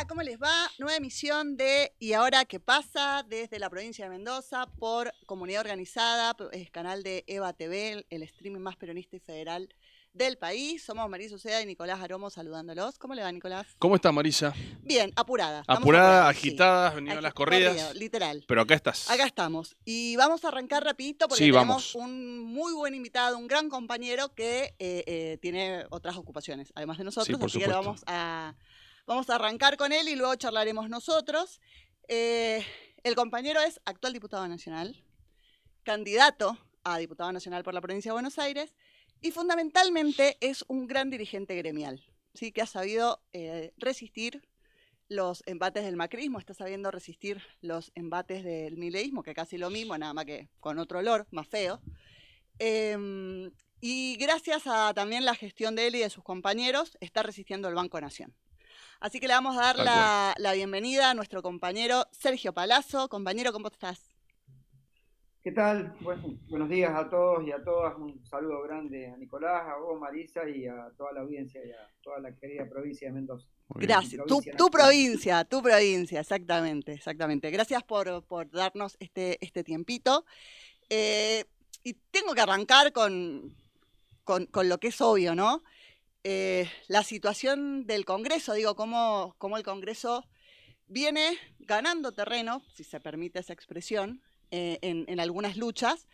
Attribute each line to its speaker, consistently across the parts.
Speaker 1: Hola, ¿cómo les va? Nueva emisión de ¿Y ahora qué pasa? Desde la provincia de Mendoza por Comunidad Organizada, es canal de EVA TV, el streaming más peronista y federal del país. Somos Marisa Uceda y Nicolás Aromo saludándolos. ¿Cómo le va, Nicolás?
Speaker 2: ¿Cómo está, Marisa?
Speaker 1: Bien, apurada. Estamos
Speaker 2: Apurada,
Speaker 1: apurados, sí.
Speaker 2: agitada, vinieron las
Speaker 1: Corrido,
Speaker 2: corridas,
Speaker 1: literal.
Speaker 2: pero acá estás.
Speaker 1: Acá estamos. Y vamos a arrancar rapidito porque
Speaker 2: Sí,
Speaker 1: tenemos
Speaker 2: vamos.
Speaker 1: un muy buen invitado, un gran compañero que tiene otras ocupaciones, además de
Speaker 2: Sí,
Speaker 1: nosotros,
Speaker 2: por
Speaker 1: así que lo
Speaker 2: supuesto.
Speaker 1: vamos a arrancar con él y luego charlaremos nosotros. El compañero es actual diputado nacional, candidato a diputado nacional por la provincia de Buenos Aires y fundamentalmente es un gran dirigente gremial, ¿sí? Que ha sabido resistir los embates del macrismo, está sabiendo resistir los embates del mileísmo, que casi lo mismo, nada más que con otro olor, más feo. Y gracias a también la gestión de él y de sus compañeros, está resistiendo el Banco Nación. Así que le vamos a dar
Speaker 2: Tal cual.
Speaker 1: la bienvenida a nuestro compañero Sergio Palazzo. Compañero, ¿cómo estás?
Speaker 3: ¿Qué tal? Buenos días a todos y a todas. Un saludo grande a Nicolás, a vos, Marisa, y a toda la audiencia y a toda la querida provincia de Mendoza.
Speaker 2: Muy bien.
Speaker 1: Gracias. Tu provincia, exactamente, exactamente. Gracias por darnos este tiempito. Y tengo que arrancar con lo que es obvio, ¿no? La situación del Congreso, digo, cómo el Congreso viene ganando terreno, si se permite esa expresión, en algunas luchas.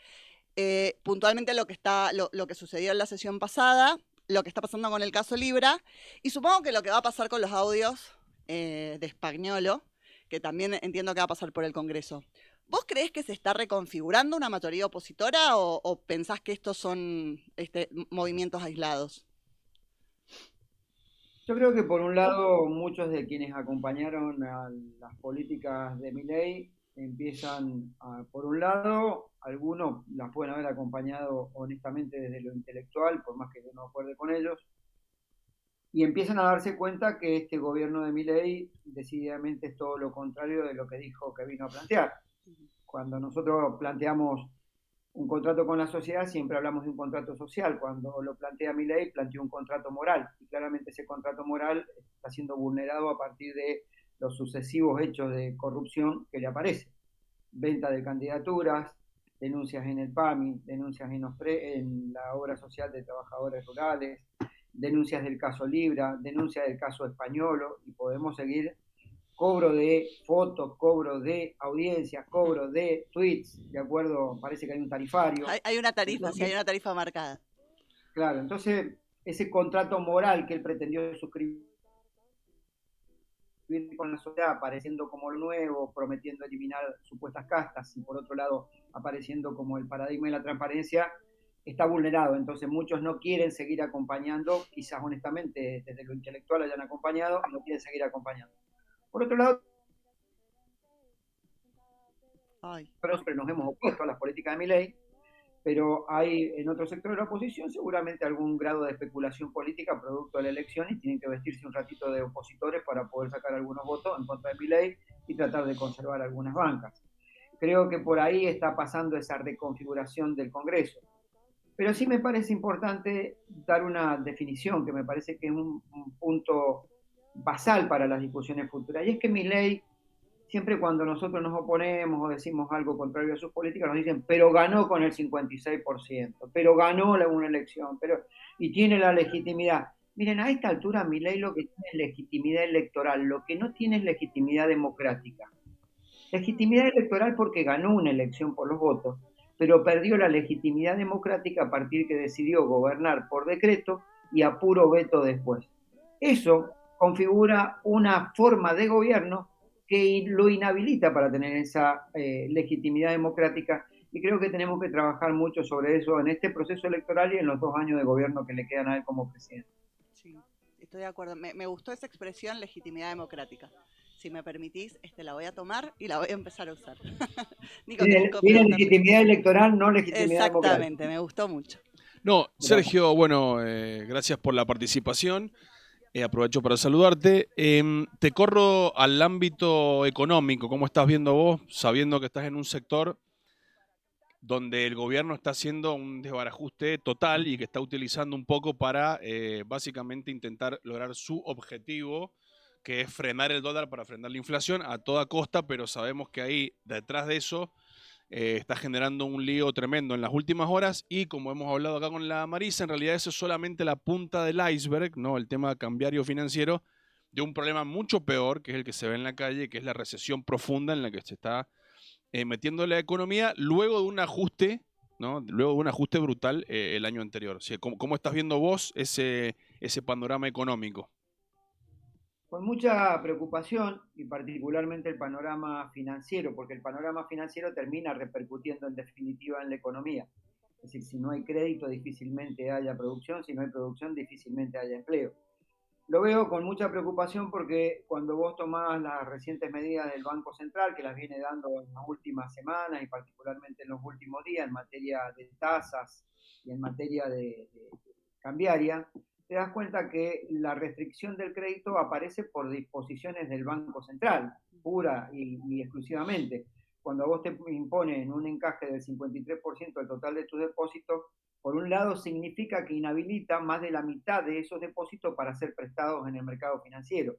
Speaker 1: Puntualmente lo que sucedió en la sesión pasada, lo que está pasando con el caso Libra, y supongo que lo que va a pasar con los audios de Spagnuolo, que también entiendo que va a pasar por el Congreso. ¿Vos creés que se está reconfigurando una mayoría opositora o pensás que estos son movimientos aislados?
Speaker 3: Yo creo que por un lado muchos de quienes acompañaron a las políticas de Milei por un lado, algunos las pueden haber acompañado honestamente desde lo intelectual, por más que yo no acuerde con ellos, y empiezan a darse cuenta que este gobierno de Milei decididamente es todo lo contrario de lo que dijo que vino a plantear. Cuando nosotros planteamos un contrato con la sociedad, siempre hablamos de un contrato social. Cuando lo plantea Milei, planteó un contrato moral. Y claramente ese contrato moral está siendo vulnerado a partir de los sucesivos hechos de corrupción que le aparecen. Venta de candidaturas, denuncias en el PAMI, denuncias en la obra social de trabajadores rurales, denuncias del caso Libra, denuncias del caso Spagnuolo, y podemos seguir. Cobro de fotos, cobro de audiencias, cobro de tweets, de acuerdo, parece que hay un tarifario.
Speaker 1: Hay una tarifa,
Speaker 3: entonces,
Speaker 1: sí, hay una tarifa marcada.
Speaker 3: Claro, entonces ese contrato moral que él pretendió suscribir con la sociedad, apareciendo como lo nuevo, prometiendo eliminar supuestas castas, y por otro lado apareciendo como el paradigma de la transparencia, está vulnerado. Entonces muchos no quieren seguir acompañando, quizás honestamente desde lo intelectual hayan acompañado, y no quieren seguir acompañando. Por otro lado, siempre nos hemos opuesto a las políticas de Milei, pero hay en otro sector de la oposición seguramente algún grado de especulación política producto de la elección y tienen que vestirse un ratito de opositores para poder sacar algunos votos en contra de Milei y tratar de conservar algunas bancas. Creo que por ahí está pasando esa reconfiguración del Congreso. Pero sí me parece importante dar una definición que me parece que es un punto basal para las discusiones futuras, y es que Milei, siempre cuando nosotros nos oponemos o decimos algo contrario a sus políticas, nos dicen, pero ganó con el 56%, pero ganó una elección, y tiene la legitimidad. Miren, a esta altura Milei lo que tiene es legitimidad electoral, lo que no tiene es legitimidad democrática. Legitimidad electoral porque ganó una elección por los votos, pero perdió la legitimidad democrática a partir que decidió gobernar por decreto y a puro veto después. Eso configura una forma de gobierno que lo inhabilita para tener esa legitimidad democrática, y creo que tenemos que trabajar mucho sobre eso en este proceso electoral y en los 2 años de gobierno que le quedan a él como presidente.
Speaker 1: Sí, estoy de acuerdo. Me gustó esa expresión, legitimidad democrática. Si me permitís, la voy a tomar y la voy a empezar a usar. Nico, ¿querés
Speaker 3: Tiene
Speaker 1: preguntarle?
Speaker 3: legitimidad electoral, no legitimidad democrática.
Speaker 1: Exactamente, me gustó mucho.
Speaker 2: No, Sergio, bueno, gracias por la participación. Aprovecho para saludarte. Te corro al ámbito económico. ¿Cómo estás viendo vos, sabiendo que estás en un sector donde el gobierno está haciendo un desbarajuste total y que está utilizando un poco para básicamente intentar lograr su objetivo, que es frenar el dólar para frenar la inflación a toda costa, pero sabemos que ahí detrás de eso está generando un lío tremendo en las últimas horas y como hemos hablado acá con la Marisa, en realidad eso es solamente la punta del iceberg, ¿no? El tema cambiario financiero de un problema mucho peor, que es el que se ve en la calle, que es la recesión profunda en la que se está metiendo la economía luego de un ajuste, ¿no? Luego de un ajuste brutal el año anterior. O sea, ¿cómo estás viendo vos ese panorama económico?
Speaker 3: Con mucha preocupación y particularmente el panorama financiero, porque el panorama financiero termina repercutiendo en definitiva en la economía. Es decir, si no hay crédito difícilmente haya producción, si no hay producción difícilmente haya empleo. Lo veo con mucha preocupación porque cuando vos tomás las recientes medidas del Banco Central, que las viene dando en las últimas semanas y particularmente en los últimos días en materia de tasas y en materia de cambiaria, te das cuenta que la restricción del crédito aparece por disposiciones del Banco Central, pura y exclusivamente. Cuando a vos te imponen un encaje del 53% del total de tus depósitos, por un lado significa que inhabilita más de la mitad de esos depósitos para ser prestados en el mercado financiero.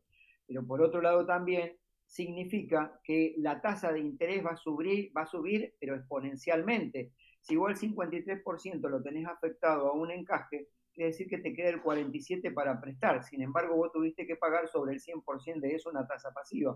Speaker 3: Pero por otro lado también significa que la tasa de interés va a subir pero exponencialmente. Si vos el 53% lo tenés afectado a un encaje, quiere decir que te queda el 47% para prestar. Sin embargo, vos tuviste que pagar sobre el 100% de eso una tasa pasiva.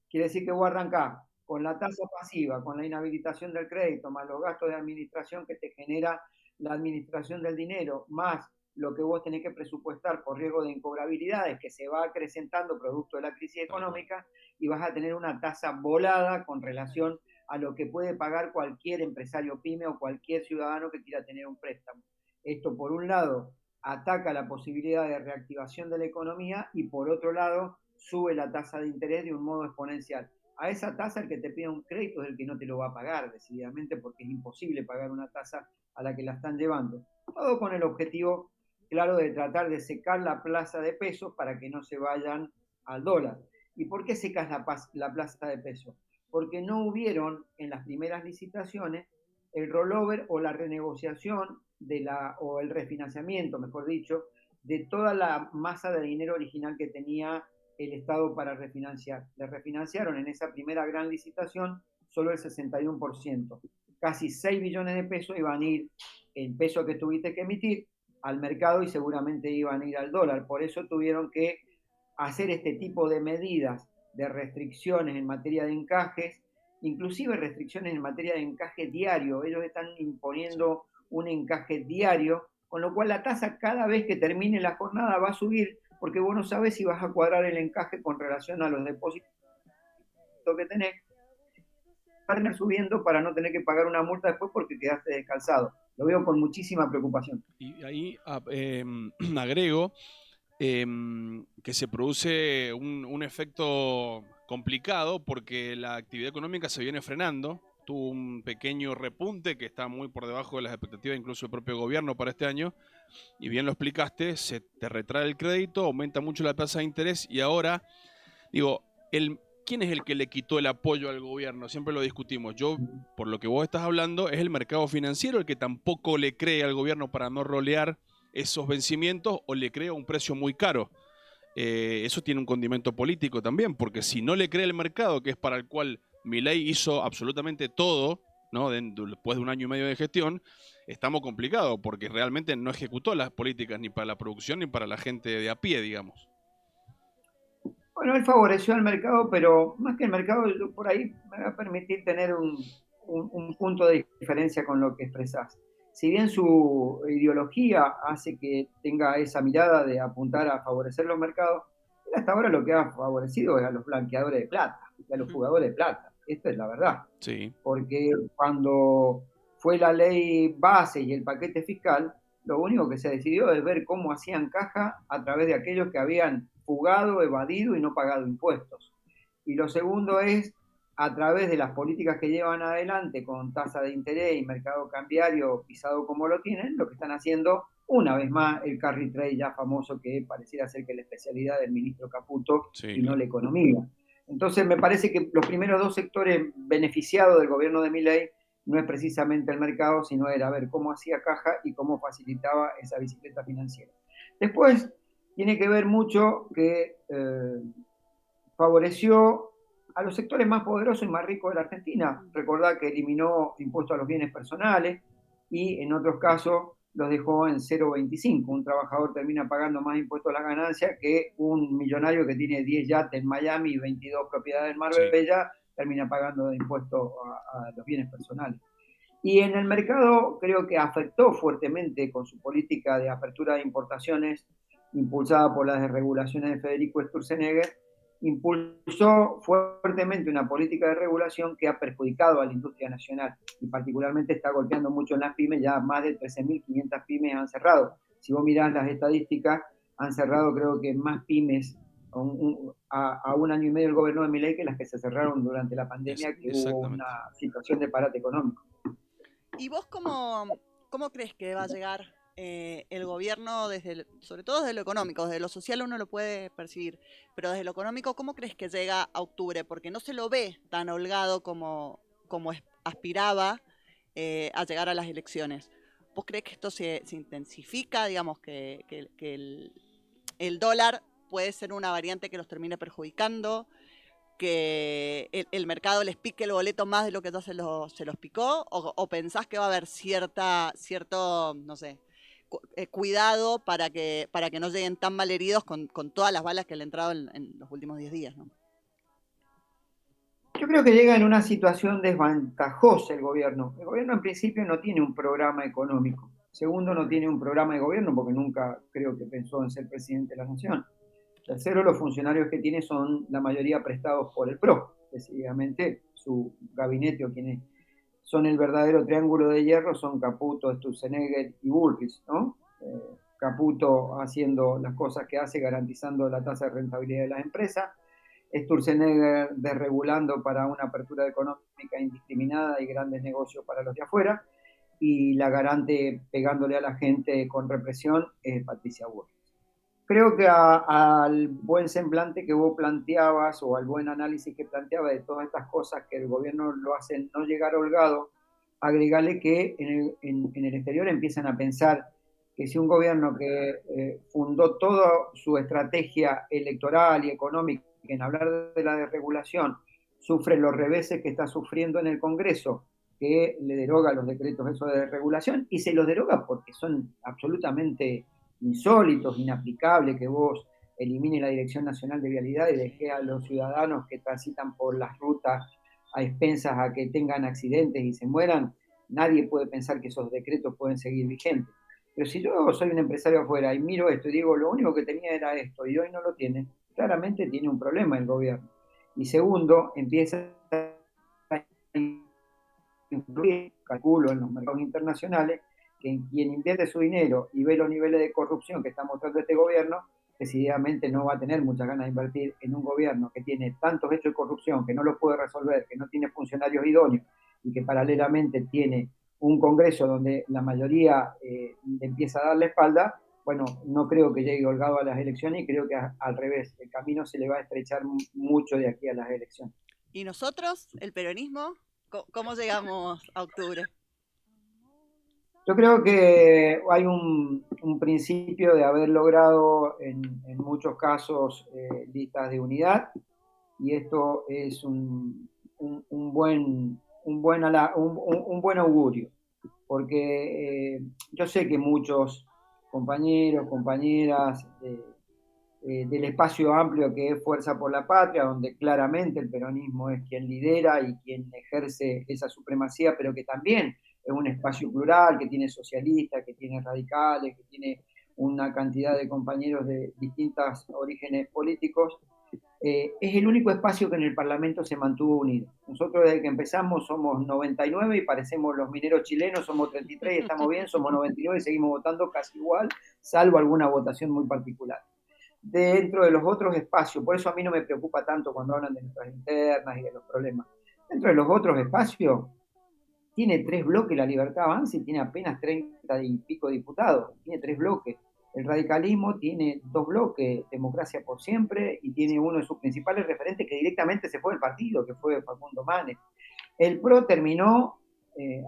Speaker 3: Quiere decir que vos arrancás con la tasa pasiva, con la inhabilitación del crédito, más los gastos de administración que te genera la administración del dinero, más lo que vos tenés que presupuestar por riesgo de incobrabilidades que se va acrecentando producto de la crisis económica y vas a tener una tasa volada con relación a lo que puede pagar cualquier empresario pyme o cualquier ciudadano que quiera tener un préstamo. Esto, por un lado, ataca la posibilidad de reactivación de la economía y, por otro lado, sube la tasa de interés de un modo exponencial. A esa tasa el que te pida un crédito es el que no te lo va a pagar, decididamente, porque es imposible pagar una tasa a la que la están llevando. Todo con el objetivo, claro, de tratar de secar la plaza de pesos para que no se vayan al dólar. ¿Y por qué secas la plaza de pesos? Porque no hubieron en las primeras licitaciones el rollover o la renegociación o el refinanciamiento, mejor dicho, de toda la masa de dinero original que tenía el Estado para refinanciar. Le refinanciaron en esa primera gran licitación solo el 61%. Casi 6 billones de pesos iban a ir en peso que tuviste que emitir al mercado y seguramente iban a ir al dólar. Por eso tuvieron que hacer este tipo de medidas de restricciones en materia de encajes, inclusive restricciones en materia de encaje diario. Ellos están imponiendo un encaje diario, con lo cual la tasa cada vez que termine la jornada va a subir, porque vos no sabés si vas a cuadrar el encaje con relación a los depósitos que tenés. Va a terminar subiendo para no tener que pagar una multa después porque quedaste descalzado. Lo veo con muchísima preocupación.
Speaker 2: Y ahí agrego que se produce un efecto complicado porque la actividad económica se viene frenando. Tuvo un pequeño repunte que está muy por debajo de las expectativas incluso del propio gobierno para este año. Y bien lo explicaste, se te retrae el crédito, aumenta mucho la tasa de interés y ahora, digo, ¿quién es el que le quitó el apoyo al gobierno? Siempre lo discutimos. Yo, por lo que vos estás hablando, es el mercado financiero el que tampoco le cree al gobierno para no rolear esos vencimientos o le crea un precio muy caro. Eso tiene un condimento político también, porque si no le cree el mercado, que es para el cual Milei hizo absolutamente todo, ¿no? Después de un año y medio de gestión, estamos complicados, porque realmente no ejecutó las políticas ni para la producción ni para la gente de a pie, digamos.
Speaker 3: Bueno, él favoreció al mercado, pero más que el mercado, yo por ahí me va a permitir tener un punto de diferencia con lo que expresás. Si bien su ideología hace que tenga esa mirada de apuntar a favorecer los mercados, él hasta ahora lo que ha favorecido es a los blanqueadores de plata y a los jugadores de plata. Esta es la verdad.
Speaker 2: Sí.
Speaker 3: Porque cuando fue la ley base y el paquete fiscal, lo único que se decidió es ver cómo hacían caja a través de aquellos que habían fugado, evadido y no pagado impuestos. Y lo segundo es a través de las políticas que llevan adelante con tasa de interés y mercado cambiario pisado como lo tienen, lo que están haciendo una vez más el carry trade ya famoso que pareciera ser que es la especialidad del ministro Caputo y no la economía. Entonces me parece que los primeros dos sectores beneficiados del gobierno de Milei no es precisamente el mercado, sino era ver cómo hacía caja y cómo facilitaba esa bicicleta financiera. Después tiene que ver mucho que favoreció a los sectores más poderosos y más ricos de la Argentina. Recordá que eliminó impuestos a los bienes personales y en otros casos los dejó en 0,25. Un trabajador termina pagando más impuestos a la ganancia que un millonario que tiene 10 yates en Miami y 22 propiedades en Marbella, termina pagando de impuestos a los bienes personales. Y en el mercado creo que afectó fuertemente con su política de apertura de importaciones, impulsada por las desregulaciones de Federico Sturzenegger, impulsó fuertemente una política de regulación que ha perjudicado a la industria nacional y particularmente está golpeando mucho en las pymes. Ya más de 13.500 pymes han cerrado. Si vos mirás las estadísticas, han cerrado creo que más pymes a un año y medio del gobierno de Milei que las que se cerraron durante la pandemia, que hubo una situación de parate económico.
Speaker 1: ¿Y vos cómo crees que va a llegar el gobierno, sobre todo desde lo económico? Desde lo social uno lo puede percibir, pero desde lo económico, ¿cómo crees que llega a octubre? Porque no se lo ve tan holgado como aspiraba a llegar a las elecciones. ¿Vos crees que esto se intensifica, digamos, que el dólar puede ser una variante que los termine perjudicando, que el mercado les pique el boleto más de lo que ya se los picó, o pensás que va a haber cierto, no sé, cuidado para que no lleguen tan malheridos con todas las balas que le han entrado en los últimos 10 días, ¿no?
Speaker 3: Yo creo que llega en una situación desventajosa el gobierno. El gobierno en principio no tiene un programa económico. Segundo, no tiene un programa de gobierno porque nunca creo que pensó en ser presidente de la nación. Tercero, los funcionarios que tiene son la mayoría prestados por el PRO. Decididamente su gabinete o quienes son el verdadero triángulo de hierro son Caputo, Sturzenegger y Bullrich, ¿no? Caputo haciendo las cosas que hace, garantizando la tasa de rentabilidad de las empresas. Sturzenegger desregulando para una apertura económica indiscriminada y grandes negocios para los de afuera. Y la garante pegándole a la gente con represión es Patricia Bullrich. Creo que al buen semblante que vos planteabas o al buen análisis que planteaba de todas estas cosas que el gobierno lo hace no llegar holgado, agregarle que en el exterior empiezan a pensar que si un gobierno que fundó toda su estrategia electoral y económica en hablar de la desregulación sufre los reveses que está sufriendo en el Congreso, que le deroga los decretos esos de desregulación, y se los deroga porque son absolutamente insólitos, inaplicables, que vos elimine la Dirección Nacional de Vialidad y deje a los ciudadanos que transitan por las rutas a expensas a que tengan accidentes y se mueran. Nadie puede pensar que esos decretos pueden seguir vigentes. Pero si yo soy un empresario afuera y miro esto y digo, lo único que tenía era esto y hoy no lo tiene, claramente tiene un problema el gobierno. Y segundo, empieza a influir, calculo, en los mercados internacionales, que quien invierte su dinero y ve los niveles de corrupción que está mostrando este gobierno, decididamente no va a tener muchas ganas de invertir en un gobierno que tiene tantos hechos de corrupción, que no los puede resolver, que no tiene funcionarios idóneos y que paralelamente tiene un Congreso donde la mayoría empieza a darle espalda. Bueno, no creo que llegue holgado a las elecciones y creo que al revés, el camino se le va a estrechar mucho de aquí a las elecciones.
Speaker 1: ¿Y nosotros, el peronismo, cómo llegamos a octubre?
Speaker 3: Yo creo que hay un principio de haber logrado en muchos casos listas de unidad, y esto es un buen augurio, porque yo sé que muchos compañeros, compañeras del espacio amplio que es Fuerza por la Patria, donde claramente el peronismo es quien lidera y quien ejerce esa supremacía, pero que también es un espacio plural, que tiene socialistas, que tiene radicales, que tiene una cantidad de compañeros de distintos orígenes políticos, es el único espacio que en el Parlamento se mantuvo unido. Nosotros desde que empezamos somos 99 y parecemos los mineros chilenos, somos 33 y estamos bien, somos 99 y seguimos votando casi igual, salvo alguna votación muy particular. Dentro de los otros espacios, por eso a mí no me preocupa tanto cuando hablan de nuestras internas y de los problemas. Dentro de los otros espacios, tiene 3 bloques la Libertad Avanza y tiene apenas 30 y pico diputados, tiene 3 bloques. El radicalismo tiene 2 bloques, Democracia por Siempre, y tiene uno de sus principales referentes que directamente se fue del partido, que fue Facundo Manes. El PRO terminó,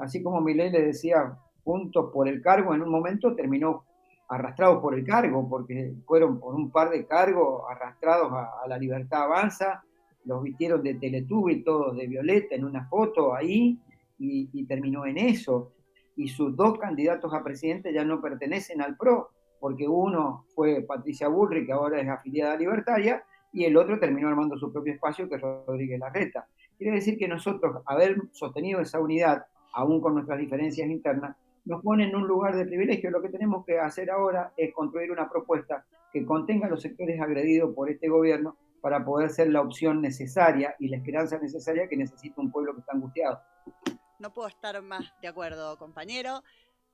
Speaker 3: así como Milei le decía, juntos por el cargo, en un momento terminó arrastrados por el cargo, porque fueron por un par de cargos arrastrados a La Libertad Avanza, los vistieron de Teletubby, todos de violeta, en una foto ahí, y terminó en eso. Y sus dos candidatos a presidente ya no pertenecen al PRO, porque uno fue Patricia Bullrich, que ahora es afiliada libertaria, y el otro terminó armando su propio espacio, que es Rodríguez Larreta. Quiere decir que nosotros, haber sostenido esa unidad, aún con nuestras diferencias internas, nos pone en un lugar de privilegio. Lo que tenemos que hacer ahora es construir una propuesta que contenga a los sectores agredidos por este gobierno para poder ser la opción necesaria y la esperanza necesaria que necesita un pueblo que está angustiado.
Speaker 1: No puedo estar más de acuerdo, compañero.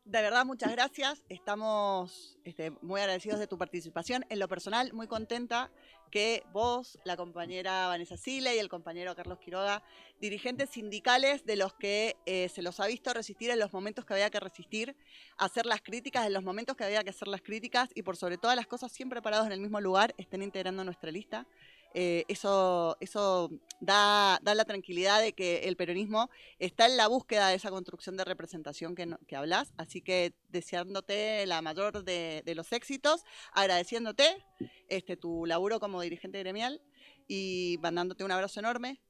Speaker 1: De verdad, muchas gracias. Estamos muy agradecidos de tu participación. En lo personal, muy contenta que vos, la compañera Vanessa Sile y el compañero Carlos Quiroga, dirigentes sindicales de los que se los ha visto resistir en los momentos que había que resistir, hacer las críticas en los momentos que había que hacer las críticas y por sobre todas las cosas siempre parados en el mismo lugar, estén integrando nuestra lista. Eso da la tranquilidad de que el peronismo está en la búsqueda de esa construcción de representación que hablas, así que deseándote la mayor de los éxitos, agradeciéndote tu laburo como dirigente gremial y mandándote un abrazo enorme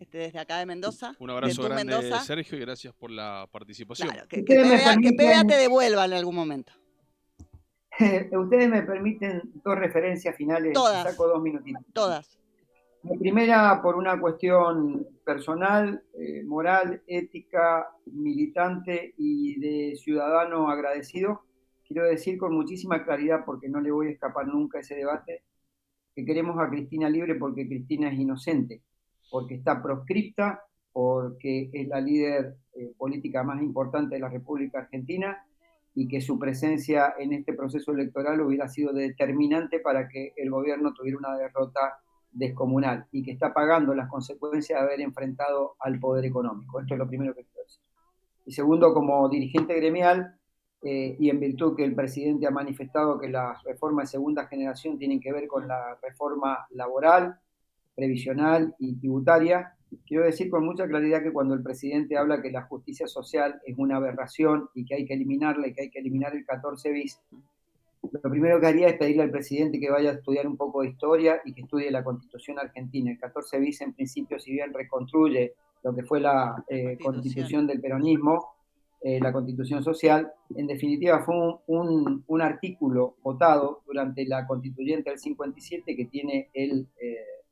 Speaker 1: desde acá de Mendoza.
Speaker 2: Un abrazo grande,
Speaker 1: Mendoza.
Speaker 2: Sergio, y gracias por la participación.
Speaker 1: Claro, que PBA te devuelva en algún momento.
Speaker 3: Ustedes me permiten dos referencias finales.
Speaker 1: Todas.
Speaker 3: Saco 2 minutitos.
Speaker 1: Todas.
Speaker 3: La primera, por una cuestión personal, moral, ética, militante y de ciudadano agradecido, quiero decir con muchísima claridad, porque no le voy a escapar nunca a ese debate, que queremos a Cristina libre porque Cristina es inocente, porque está proscripta, porque es la líder política más importante de la República Argentina y que su presencia en este proceso electoral hubiera sido determinante para que el gobierno tuviera una derrota descomunal y que está pagando las consecuencias de haber enfrentado al poder económico. Esto es lo primero que quiero decir. Y segundo, como dirigente gremial, y en virtud que el presidente ha manifestado que las reformas de segunda generación tienen que ver con la reforma laboral, previsional y tributaria, quiero decir con mucha claridad que cuando el presidente habla que la justicia social es una aberración y que hay que eliminarla y que hay que eliminar el 14 bis, lo primero que haría es pedirle al presidente que vaya a estudiar un poco de historia y que estudie la Constitución argentina. El 14 bis, en principio, si bien reconstruye lo que fue la Constitución del peronismo, la Constitución social, en definitiva fue un artículo votado durante la constituyente del 57 que tiene el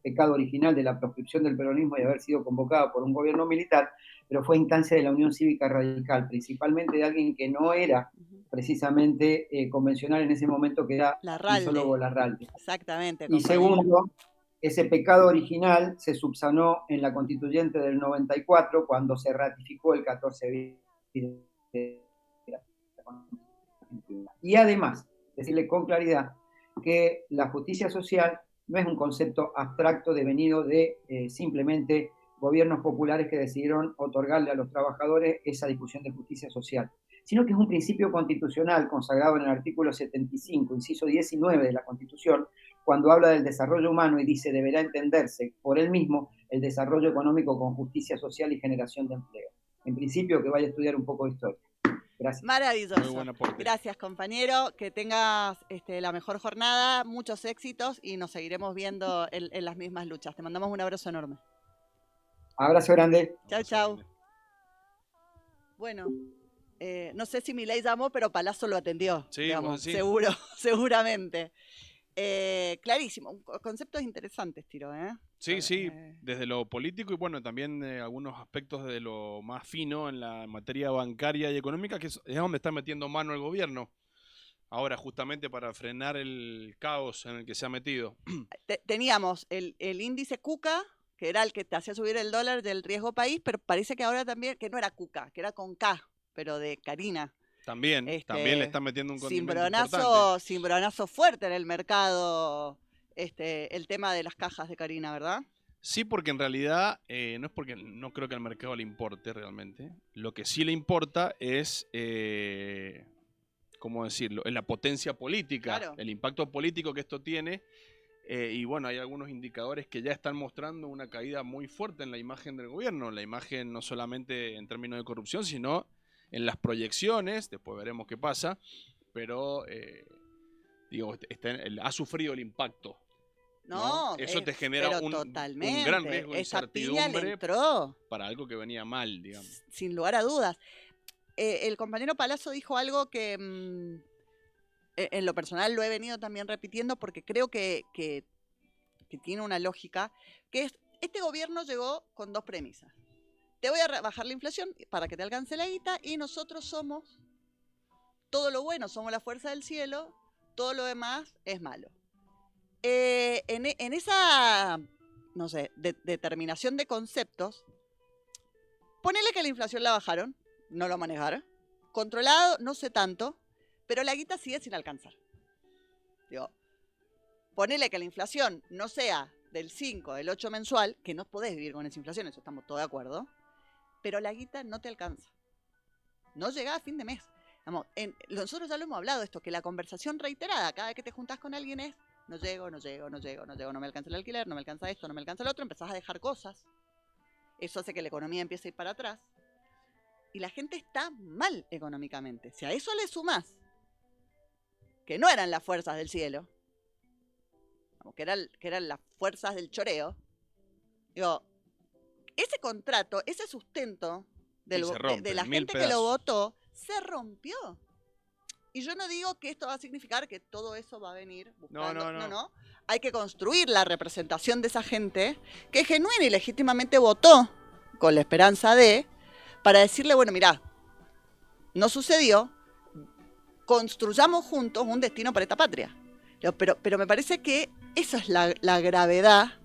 Speaker 3: pecado original de la proscripción del peronismo y haber sido convocado por un gobierno militar, pero fue instancia de la Unión Cívica Radical, principalmente de alguien que no era precisamente convencional en ese momento, que era el zoólogo Larralde.
Speaker 1: Exactamente.
Speaker 3: Y segundo, ese pecado original se subsanó en la constituyente del 94 cuando se ratificó el 14 bis. Y además, decirle con claridad que la justicia social no es un concepto abstracto devenido de simplemente gobiernos populares que decidieron otorgarle a los trabajadores esa discusión de justicia social, sino que es un principio constitucional consagrado en el artículo 75, inciso 19 de la Constitución, cuando habla del desarrollo humano y dice deberá entenderse por él mismo el desarrollo económico con justicia social y generación de empleo. En principio, que vaya a estudiar un poco de historia. Gracias.
Speaker 1: Maravilloso. Muy buen aporte. Gracias, compañero. Que tengas la mejor jornada, muchos éxitos y nos seguiremos viendo en las mismas luchas. Te mandamos un abrazo enorme.
Speaker 3: Abrazo grande.
Speaker 1: Chau, chau. Bueno, no sé si Milei llamó, pero Palazzo lo atendió.
Speaker 2: Sí,
Speaker 1: digamos,
Speaker 2: sí.
Speaker 1: Seguro, seguramente. Clarísimo, conceptos interesantes, Tiro, ¿eh?
Speaker 2: Sí, sí, desde lo político y bueno, también algunos aspectos de lo más fino en la materia bancaria y económica, que es donde está metiendo mano el gobierno. Ahora, justamente para frenar el caos en el que se ha metido.
Speaker 1: Teníamos el índice KUKA, que era el que te hacía subir el dólar del riesgo país, pero parece que ahora también, que no era KUKA, que era con K, pero de Karina.
Speaker 2: También le está metiendo un condimento importante.
Speaker 1: Cimbronazo fuerte en el mercado, el tema de las cajas de Karina, ¿verdad?
Speaker 2: Sí, porque en realidad no es porque no creo que al mercado le importe realmente. Lo que sí le importa es, ¿cómo decirlo? Es la potencia política, claro. El impacto político que esto tiene. Y bueno, hay algunos indicadores que ya están mostrando una caída muy fuerte en la imagen del gobierno. La imagen no solamente en términos de corrupción, sino en las proyecciones, después veremos qué pasa, pero digo, ha sufrido el impacto.
Speaker 1: No,
Speaker 2: eso te genera un gran riesgo de incertidumbre para algo que venía mal, digamos.
Speaker 1: Sin lugar a dudas. El compañero Palazzo dijo algo que en lo personal lo he venido también repitiendo porque creo que tiene una lógica, que es, este gobierno llegó con 2 premisas. Te voy a bajar la inflación para que te alcance la guita y nosotros somos todo lo bueno, somos la fuerza del cielo, todo lo demás es malo. En esa, no sé, determinación de conceptos, ponele que la inflación la bajaron, no lo manejaron, controlado, no sé tanto, pero la guita sigue sin alcanzar. Digo, ponele que la inflación no sea del 5, del 8 mensual, que no podés vivir con esa inflación, eso estamos todos de acuerdo, pero la guita no te alcanza. No llega a fin de mes. Nosotros ya lo hemos hablado esto, que la conversación reiterada, cada vez que te juntás con alguien es, no llego, no me alcanza el alquiler, no me alcanza esto, no me alcanza el otro, empezás a dejar cosas. Eso hace que la economía empiece a ir para atrás. Y la gente está mal económicamente. Si a eso le sumás que no eran las fuerzas del cielo, que eran las fuerzas del choreo, digo, ese contrato, ese sustento de la gente que lo votó, se rompió. Y yo no digo que esto va a significar que todo eso va a venir buscando. No. Hay que construir la representación de esa gente que genuina y legítimamente votó con la esperanza para decirle, bueno, mirá, no sucedió, construyamos juntos un destino para esta patria. Pero me parece que esa es la gravedad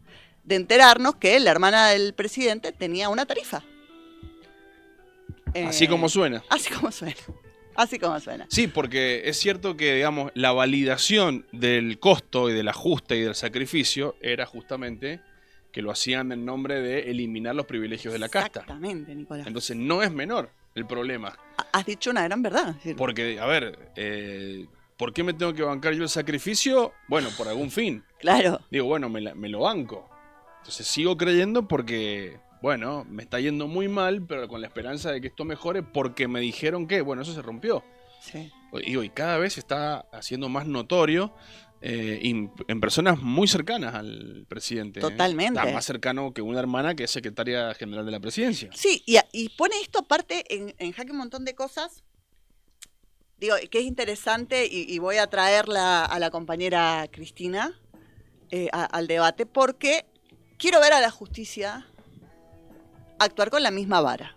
Speaker 1: de enterarnos que la hermana del presidente tenía una tarifa.
Speaker 2: Así como suena.
Speaker 1: Así como suena. Así como suena.
Speaker 2: Sí, porque es cierto que, digamos, la validación del costo y del ajuste y del sacrificio era justamente que lo hacían en nombre de eliminar los privilegios de la casta.
Speaker 1: Exactamente, Nicolás.
Speaker 2: Entonces no es menor el problema.
Speaker 1: Has dicho una gran verdad.
Speaker 2: Porque, a ver, ¿por qué me tengo que bancar yo el sacrificio? Bueno, por algún fin.
Speaker 1: Claro.
Speaker 2: Digo, bueno, me lo banco. Entonces sigo creyendo porque, bueno, me está yendo muy mal, pero con la esperanza de que esto mejore porque me dijeron que, bueno, eso se rompió.
Speaker 1: Sí.
Speaker 2: Y cada vez se está haciendo más notorio en personas muy cercanas al presidente.
Speaker 1: Totalmente.
Speaker 2: Está más cercano que una hermana que es secretaria general de la presidencia.
Speaker 1: Sí, y pone esto aparte en jaque un montón de cosas. Digo, que es interesante y voy a traerla a la compañera Cristina al debate porque quiero ver a la justicia actuar con la misma vara.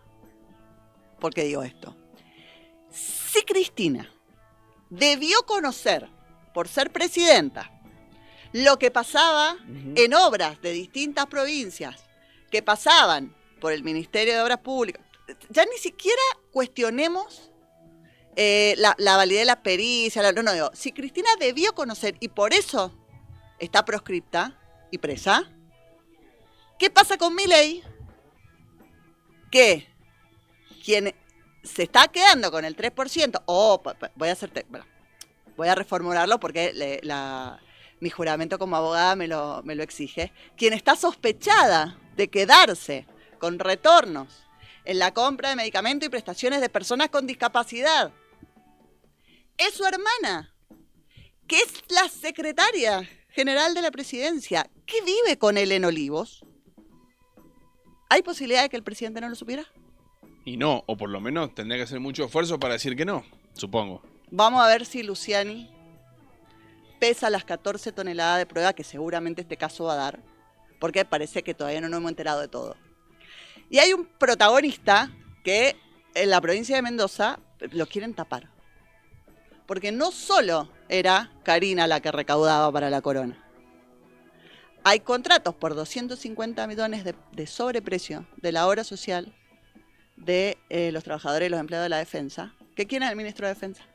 Speaker 1: ¿Por qué digo esto? Si Cristina debió conocer, por ser presidenta, lo que pasaba en obras de distintas provincias que pasaban por el Ministerio de Obras Públicas, ya ni siquiera cuestionemos la validez de la pericia. No, digo, si Cristina debió conocer y por eso está proscripta y presa, ¿qué pasa con Milei? Que quien se está quedando con el 3%, voy a reformularlo porque mi juramento como abogada me lo exige, quien está sospechada de quedarse con retornos en la compra de medicamentos y prestaciones de personas con discapacidad es su hermana, que es la secretaria general de la presidencia, que vive con él en Olivos. ¿Hay posibilidad de que el presidente no lo supiera?
Speaker 2: Y no, o por lo menos tendría que hacer mucho esfuerzo para decir que no, supongo.
Speaker 1: Vamos a ver si Luciani pesa las 14 toneladas de prueba que seguramente este caso va a dar, porque parece que todavía no nos hemos enterado de todo. Y hay un protagonista que en la provincia de Mendoza lo quieren tapar. Porque no solo era Karina la que recaudaba para la corona. Hay contratos por 250 millones de sobreprecio de la obra social de los trabajadores y los empleados de la defensa. ¿Quién es el ministro de Defensa?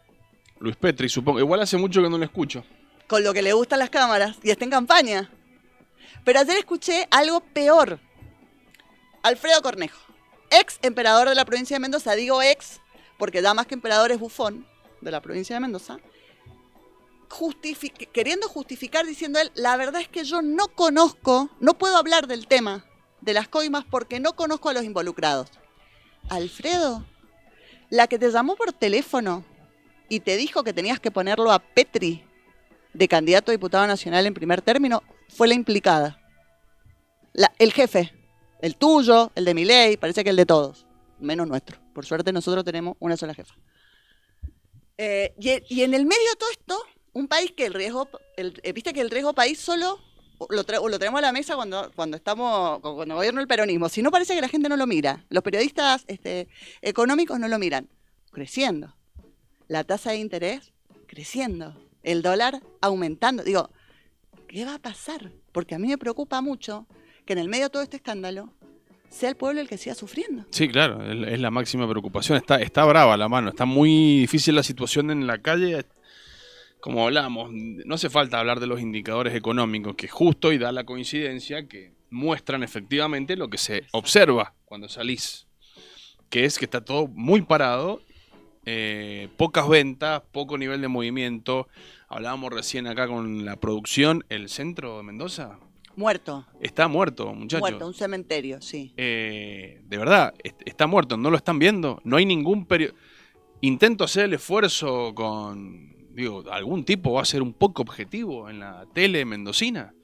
Speaker 2: Luis Petri, supongo. Igual hace mucho que no lo escucho.
Speaker 1: Con lo que le gustan las cámaras y está en campaña. Pero ayer escuché algo peor. Alfredo Cornejo, ex emperador de la provincia de Mendoza, digo ex porque ya más que emperador es bufón de la provincia de Mendoza, queriendo justificar diciendo él, la verdad es que yo no puedo hablar del tema de las coimas porque no conozco a los involucrados. Alfredo, la que te llamó por teléfono y te dijo que tenías que ponerlo a Petri de candidato a diputado nacional en primer término fue la implicada. El jefe, el tuyo, el de Milei, parece que el de todos, menos nuestro. Por suerte nosotros tenemos una sola jefa. Y en el medio de todo esto, un país que viste que el riesgo país solo lo tenemos a la mesa cuando gobierna el peronismo. Si no, parece que la gente no lo mira. Los periodistas económicos no lo miran. Creciendo. La tasa de interés creciendo. El dólar aumentando. Digo, ¿qué va a pasar? Porque a mí me preocupa mucho que en el medio de todo este escándalo sea el pueblo el que siga sufriendo.
Speaker 2: Sí, claro, es la máxima preocupación. Está brava la mano, está muy difícil la situación en la calle. Como hablábamos, no hace falta hablar de los indicadores económicos, que justo y da la coincidencia que muestran efectivamente lo que se observa cuando salís, que es que está todo muy parado, pocas ventas, poco nivel de movimiento. Hablábamos recién acá con la producción, el centro de Mendoza.
Speaker 1: Muerto.
Speaker 2: Está muerto, muchachos.
Speaker 1: Muerto, un cementerio, sí.
Speaker 2: De verdad, está muerto, no lo están viendo. No hay ningún intento hacer el esfuerzo con... Digo, algún tipo va a ser un poco objetivo en la tele mendocina.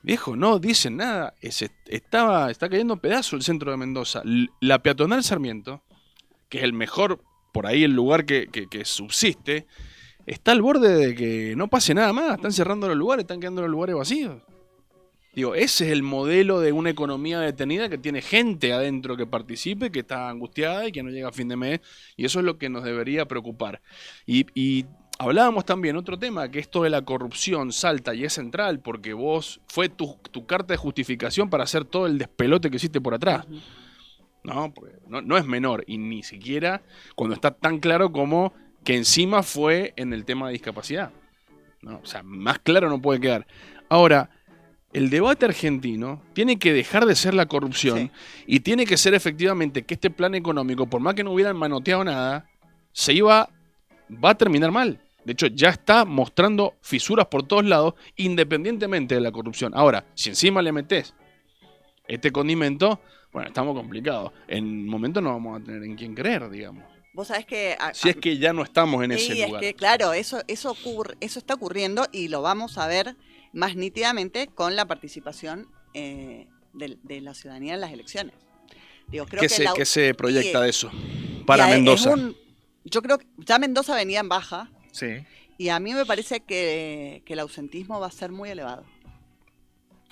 Speaker 2: Viejo, no dicen nada. Está cayendo en pedazos el centro de Mendoza. La peatonal Sarmiento, que es el mejor, por ahí el lugar que subsiste, está al borde de que no pase nada más. Están cerrando los lugares, están quedando los lugares vacíos. Digo, ese es el modelo de una economía detenida que tiene gente adentro que participe, que está angustiada y que no llega a fin de mes. Y eso es lo que nos debería preocupar. Y hablábamos también otro tema, que esto de la corrupción salta y es central porque fue tu carta de justificación para hacer todo el despelote que hiciste por atrás. No, porque no es menor y ni siquiera cuando está tan claro como que encima fue en el tema de discapacidad. ¿No? O sea, más claro no puede quedar. Ahora, el debate argentino tiene que dejar de ser la corrupción y tiene que ser efectivamente que este plan económico, por más que no hubieran manoteado nada, va a terminar mal. De hecho, ya está mostrando fisuras por todos lados, independientemente de la corrupción. Ahora, si encima le metés este condimento, bueno, estamos complicados. En un momento no vamos a tener en quién creer, digamos.
Speaker 1: Vos sabés que...
Speaker 2: Si es que ya no estamos en ese lugar.
Speaker 1: Es que, claro, eso está ocurriendo y lo vamos a ver más nítidamente con la participación de la ciudadanía en las elecciones. Digo, creo
Speaker 2: ¿Qué se proyecta de eso para Mendoza?
Speaker 1: Yo creo que ya Mendoza venía en baja.
Speaker 2: Sí.
Speaker 1: Y a mí me parece que el ausentismo va a ser muy elevado.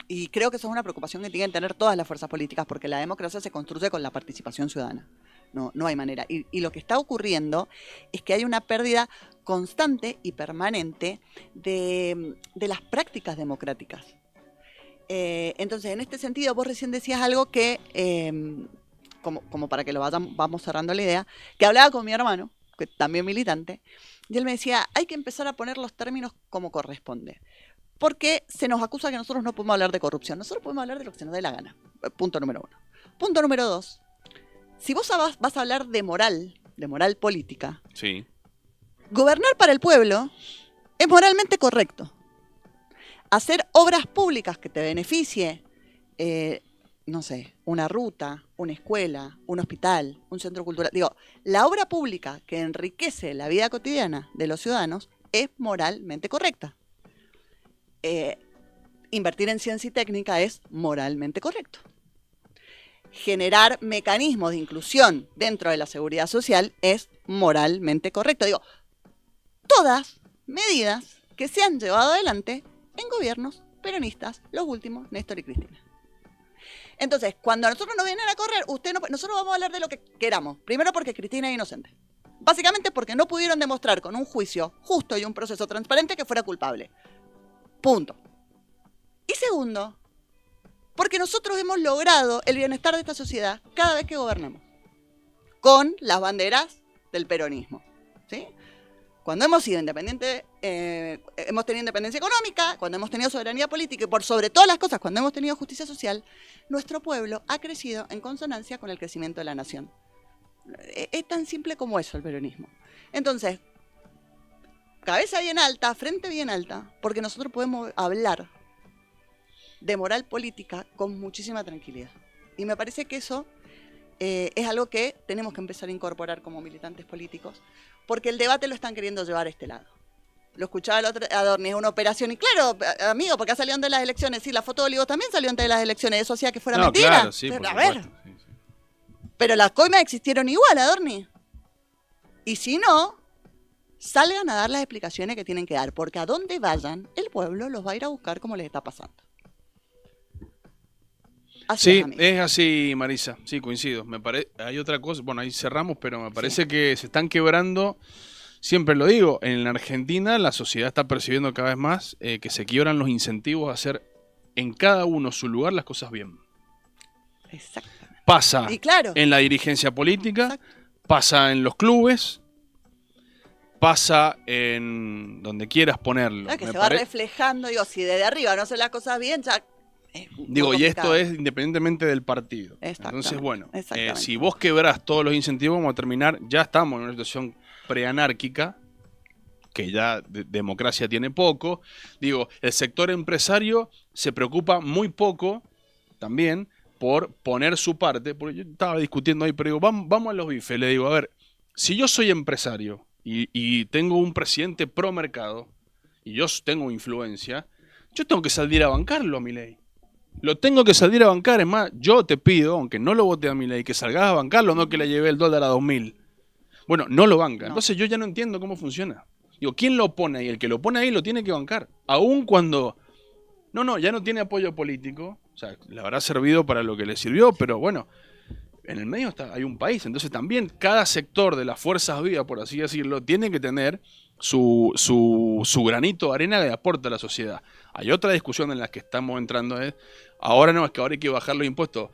Speaker 1: Y creo que eso es una preocupación que tienen que tener todas las fuerzas políticas, porque la democracia se construye con la participación ciudadana. No hay manera. Y lo que está ocurriendo es que hay una pérdida constante y permanente de las prácticas democráticas. Entonces, en este sentido, vos recién decías algo que, como para que vamos cerrando la idea, que hablaba con mi hermano, que también militante, y él me decía, hay que empezar a poner los términos como corresponde. Porque se nos acusa que nosotros no podemos hablar de corrupción. Nosotros podemos hablar de lo que se nos dé la gana. Punto número 1. Punto número 2. Si vos vas a hablar de moral política,
Speaker 2: sí,
Speaker 1: gobernar para el pueblo es moralmente correcto. Hacer obras públicas que te beneficie, no sé, una ruta, una escuela, un hospital, un centro cultural. Digo, la obra pública que enriquece la vida cotidiana de los ciudadanos es moralmente correcta. Invertir en ciencia y técnica es moralmente correcto. Generar mecanismos de inclusión dentro de la seguridad social es moralmente correcto. Digo, todas medidas que se han llevado adelante en gobiernos peronistas, los últimos, Néstor y Cristina. Entonces, cuando a nosotros nos vienen a correr, nosotros vamos a hablar de lo que queramos. Primero porque Cristina es inocente. Básicamente porque no pudieron demostrar con un juicio justo y un proceso transparente que fuera culpable. Punto. Y segundo, porque nosotros hemos logrado el bienestar de esta sociedad cada vez que gobernamos. Con las banderas del peronismo. ¿Sí? Cuando hemos sido independientes, hemos tenido independencia económica, cuando hemos tenido soberanía política y por sobre todas las cosas, cuando hemos tenido justicia social, nuestro pueblo ha crecido en consonancia con el crecimiento de la nación. Es tan simple como eso el peronismo. Entonces, cabeza bien alta, frente bien alta, porque nosotros podemos hablar de moral política con muchísima tranquilidad. Y me parece que eso es algo que tenemos que empezar a incorporar como militantes políticos, porque el debate lo están queriendo llevar a este lado. Lo escuchaba el otro, Adorni, es una operación. Y claro, amigo, porque ha salido antes de las elecciones. Sí, la foto de Olivos también salió antes de las elecciones. Eso hacía que fuera mentira.
Speaker 2: Claro, sí,
Speaker 1: Pero,
Speaker 2: por
Speaker 1: a ver.
Speaker 2: supuesto, sí.
Speaker 1: Pero las coimas existieron igual, Adorni. Y si no, salgan a dar las explicaciones que tienen que dar. Porque a donde vayan, el pueblo los va a ir a buscar como les está pasando. Así
Speaker 2: Sí, es así, Marisa. Sí, coincido. Hay otra cosa. Bueno, ahí cerramos, pero me parece que se están quebrando. Siempre lo digo, en la Argentina la sociedad está percibiendo cada vez más que se quiebran los incentivos a hacer en cada uno su lugar las cosas bien.
Speaker 1: Exactamente.
Speaker 2: Pasa
Speaker 1: y claro,
Speaker 2: en la dirigencia política,
Speaker 1: exacto.
Speaker 2: pasa en los clubes, pasa en donde quieras ponerlo.
Speaker 1: Que se va reflejando, digo, si desde arriba no hacen las cosas bien, ya...
Speaker 2: Digo, y esto es independientemente del partido. Entonces, bueno, si vos quebrás todos los incentivos, vamos a terminar, ya estamos en una situación preanárquica, que ya democracia tiene poco. Digo, el sector empresario se preocupa muy poco también por poner su parte, porque yo estaba discutiendo ahí, pero digo, vamos a los bifes, le digo, a ver, si yo soy empresario y tengo un presidente pro mercado, y yo tengo influencia, yo tengo que salir a bancarlo a Milei. Lo tengo que salir a bancar, es más, yo te pido, aunque no lo vote a Milei, que salgas a bancarlo, no que le lleve el dólar a 2000. Bueno, no lo banca. No. Entonces yo ya no entiendo cómo funciona. Digo, ¿quién lo pone ahí? El que lo pone ahí lo tiene que bancar. Aun cuando, ya no tiene apoyo político. O sea, le habrá servido para lo que le sirvió, pero bueno, en el medio hay un país. Entonces también cada sector de las fuerzas vivas, por así decirlo, tiene que tener su granito de arena de aporte a la sociedad. Hay otra discusión en la que estamos entrando, es que ahora hay que bajar los impuestos.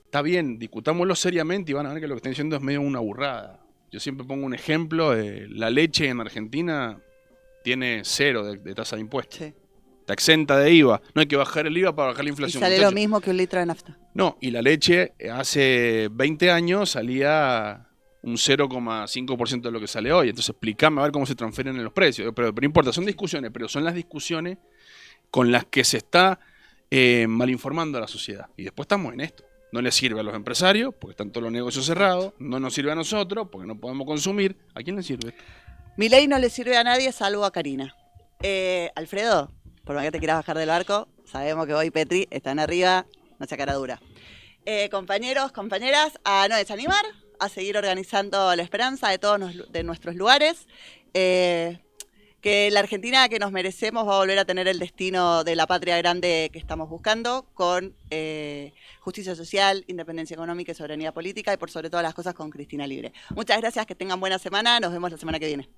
Speaker 2: Está bien, discutámoslo seriamente y van a ver que lo que están diciendo es medio una burrada. Yo siempre pongo un ejemplo, la leche en Argentina tiene 0 de tasa de impuestos. Sí. Está exenta de IVA. No hay que bajar el IVA para bajar la inflación.
Speaker 1: Y sale lo mismo que un litro de nafta.
Speaker 2: No, y la leche hace 20 años salía un 0,5% de lo que sale hoy. Entonces explícame a ver cómo se transfieren en los precios. Pero no importa, son discusiones, pero son las discusiones con las que se está malinformando a la sociedad. Y después estamos en esto. No le sirve a los empresarios, porque están todos los negocios cerrados. No nos sirve a nosotros, porque no podemos consumir. ¿A quién le sirve?
Speaker 1: Milei no le sirve a nadie, salvo a Karina. Alfredo, por más que te quieras bajar del barco, sabemos que hoy Petri están arriba, no sea cara dura. Compañeros, compañeras, a no desanimar, a seguir organizando la esperanza de todos de nuestros lugares. Que la Argentina que nos merecemos va a volver a tener el destino de la patria grande que estamos buscando, con justicia social, independencia económica y soberanía política, y por sobre todas las cosas con Cristina Libre. Muchas gracias, que tengan buena semana, nos vemos la semana que viene.